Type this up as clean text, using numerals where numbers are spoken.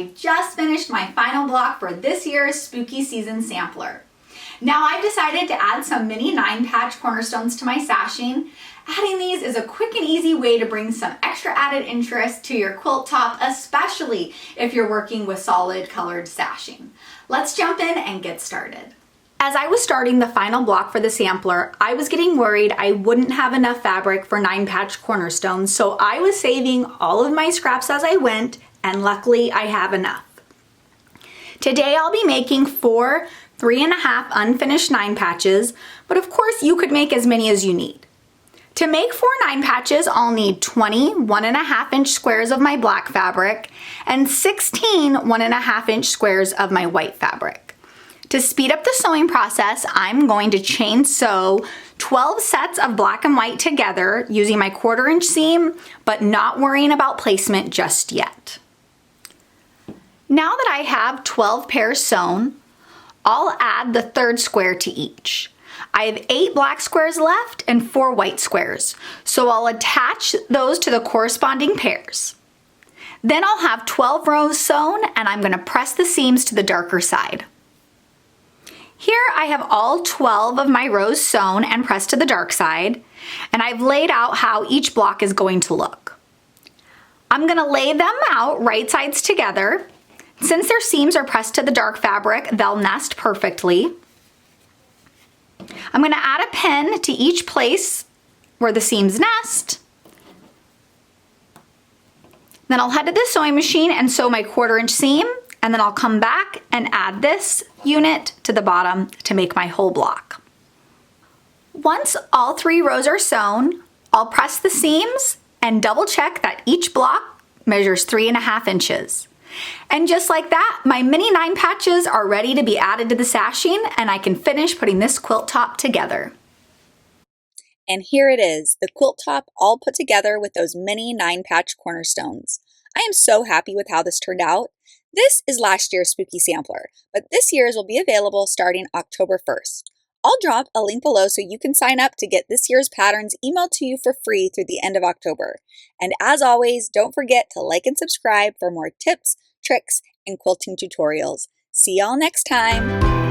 I just finished my final block for this year's spooky season sampler. Now I've decided to add some mini 9-patch cornerstones to my sashing. Adding these is a quick and easy way to bring some extra added interest to your quilt top, especially if you're working with solid colored sashing. Let's jump in and get started. As I was starting the final block for the sampler, I was getting worried I wouldn't have enough fabric for 9-patch cornerstones, so I was saving all of my scraps as I went, and luckily I have enough. Today I'll be making 4 3.5 unfinished 9 patches, but of course you could make as many as you need. To make 4 9 patches, I'll need 20 1.5 inch squares of my black fabric and 16 1.5 inch squares of my white fabric. To speed up the sewing process, I'm going to chain sew 12 sets of black and white together using my 1/4 inch seam, but not worrying about placement just yet. Now that I have 12 pairs sewn, I'll add the 3rd square to each. I have 8 black squares left and 4 white squares, so I'll attach those to the corresponding pairs. Then I'll have 12 rows sewn, and I'm going to press the seams to the darker side. Here I have all 12 of my rows sewn and pressed to the dark side, and I've laid out how each block is going to look. I'm going to lay them out right sides together. Since their seams are pressed to the dark fabric, they'll nest perfectly. I'm going to add a pin to each place where the seams nest. Then I'll head to the sewing machine and sew my 1/4 inch seam, and then I'll come back and add this unit to the bottom to make my whole block. Once all 3 rows are sewn, I'll press the seams and double check that each block measures 3.5 inches. And just like that, my mini 9 patches are ready to be added to the sashing, and I can finish putting this quilt top together. And here it is, the quilt top all put together with those mini 9-patch cornerstones. I am so happy with how this turned out. This is last year's spooky sampler, but this year's will be available starting October 1st. I'll drop a link below so you can sign up to get this year's patterns emailed to you for free through the end of October. And as always, don't forget to like and subscribe for more tips, tricks, and quilting tutorials. See y'all next time!